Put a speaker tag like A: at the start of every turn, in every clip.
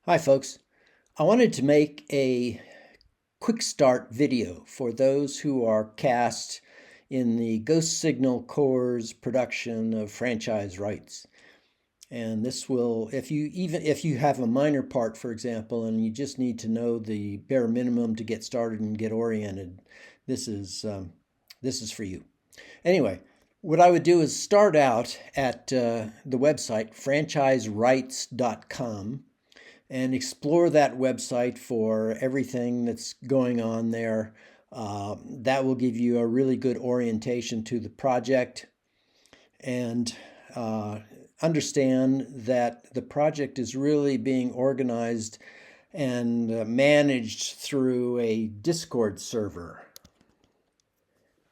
A: Hi folks. I wanted to make a quick start video for those who are cast in the Ghost Signal Corps' production of franchise rights. And this will, if you have a minor part, for example, and you just need to know the bare minimum to get started and get oriented, this is for you. Anyway, what I would do is start out at the website franchiserights.com and explore that website for everything that's going on there. That will give you a really good orientation to the project and understand that the project is really being organized and managed through a Discord server.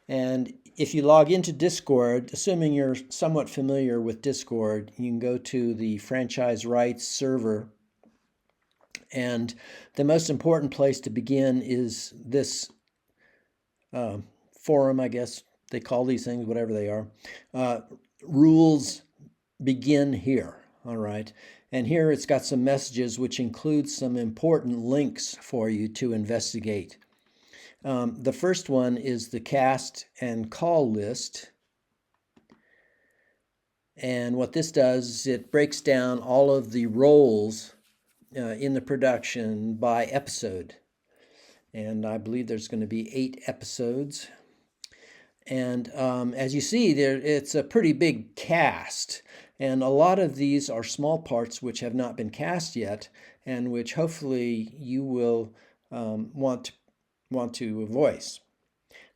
A: And if you log into Discord, assuming you're somewhat familiar with Discord, you can go to the Franchise Rights server. And the most important place to begin is this forum, I guess they call these things, whatever they are. Rules begin here, all right? And here it's got some messages which include some important links for you to investigate. The first one is the cast and call list. And what this does is it breaks down all of the roles in the production by episode. And I believe there's going to be 8 episodes. And as you see, it's a pretty big cast. And a lot of these are small parts which have not been cast yet, and which hopefully you will want to voice.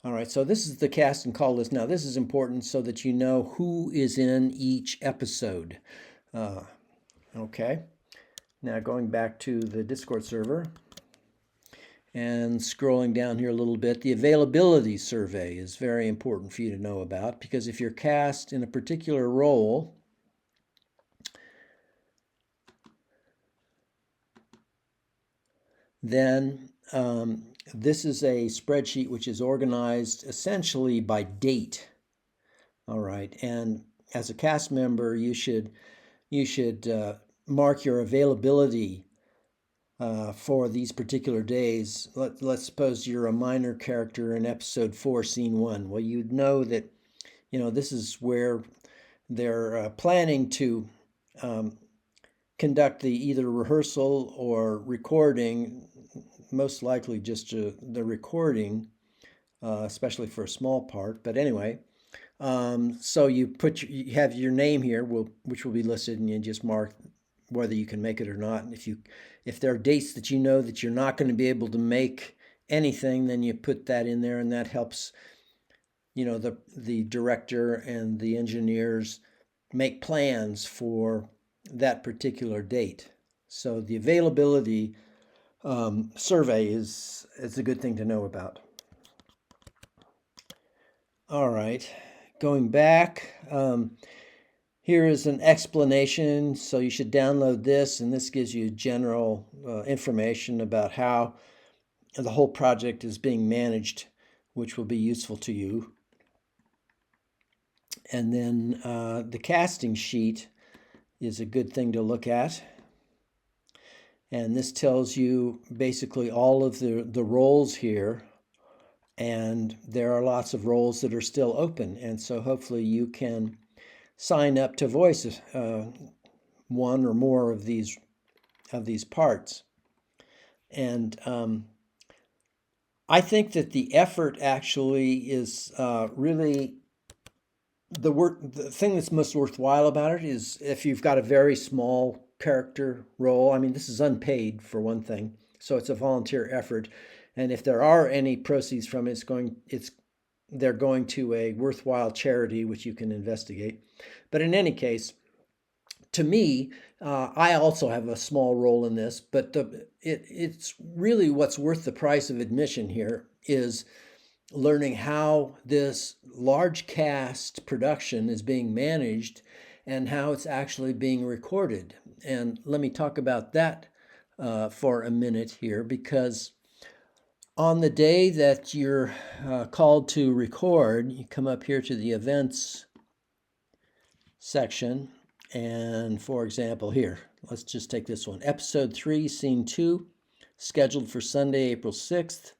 A: All right, so this is the cast and call list. Now, this is important so that you know who is in each episode. Okay. Now going back to the Discord server and scrolling down here a little bit, the availability survey is very important for you to know about, because if you're cast in a particular role, then this is a spreadsheet which is organized essentially by date. All right, and as a cast member, you should mark your availability for these particular days. Let's suppose you're a minor character in episode 4, scene 1. Well, you'd know that, this is where they're planning to conduct the either rehearsal or recording, most likely just the recording, especially for a small part. But anyway, so you have your name here, which will be listed, and you just mark whether you can make it or not. And if there are dates that you know that you're not going to be able to make anything, then you put that in there, and that helps the director and the engineers make plans for that particular date. So the availability survey is a good thing to know about. All right, going back, here is an explanation. So you should download this, and this gives you general information about how the whole project is being managed, which will be useful to you. And then the casting sheet is a good thing to look at. And this tells you basically all of the roles here. And there are lots of roles that are still open. And so hopefully you can sign up to voice one or more of these parts. And I think that the effort actually is really the thing that's most worthwhile about it is if you've got a very small character role. I mean, this is unpaid for one thing, so it's a volunteer effort. And if there are any proceeds from it, they're going to a worthwhile charity, which you can investigate. But in any case, to me, I also have a small role in this, but it's really what's worth the price of admission here is learning how this large cast production is being managed and how it's actually being recorded. And let me talk about that for a minute here, because on the day that you're called to record, you come up here to the events section, and for example here, let's just take this one. Episode 3, Scene 2, scheduled for Sunday, April 6th,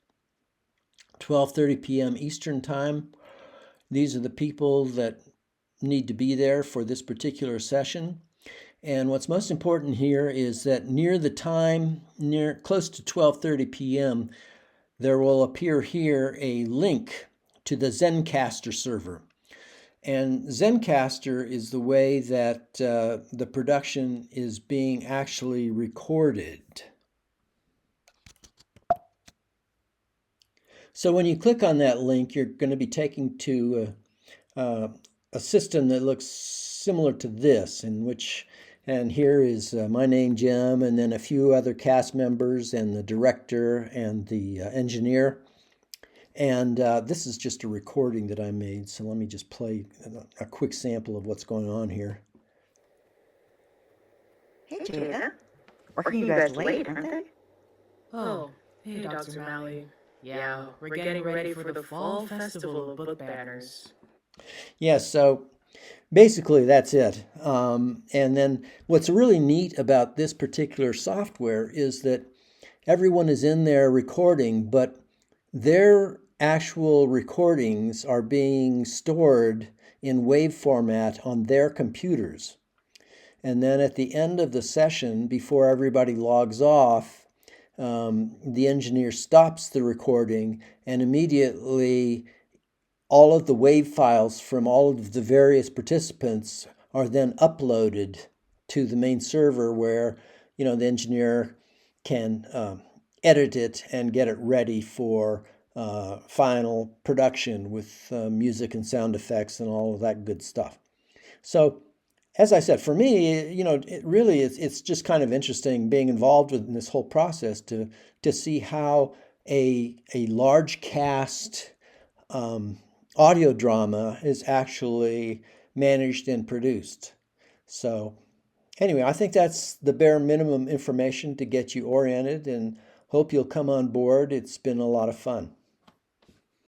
A: 12:30 p.m. Eastern Time. These are the people that need to be there for this particular session. And what's most important here is that near the time, close to 12:30 p.m., there will appear here a link to the Zencastr server. And Zencastr is the way that the production is being actually recorded. So when you click on that link, you're going to be taken to a system that looks similar to this, and here is my name, Jim, and then a few other cast members and the director and the engineer. And this is just a recording that I made, so let me just play a quick sample of what's going on here.
B: Hey, Jada. Working you guys late, aren't they?
C: Oh, hey, Dr. Malley. Yeah, we're getting ready for the Fall Festival of Book Banners.
A: Yes, so basically that's it. And then what's really neat about this particular software is that everyone is in there recording, but their actual recordings are being stored in wave format on their computers. And then at the end of the session, before everybody logs off, the engineer stops the recording, and immediately all of the wave files from all of the various participants are then uploaded to the main server where, the engineer can edit it and get it ready for final production with music and sound effects and all of that good stuff. So, as I said, for me, it really it's just kind of interesting being involved in this whole process to see how a large cast audio drama is actually managed and produced. So anyway, I think that's the bare minimum information to get you oriented, and hope you'll come on board. It's been a lot of fun.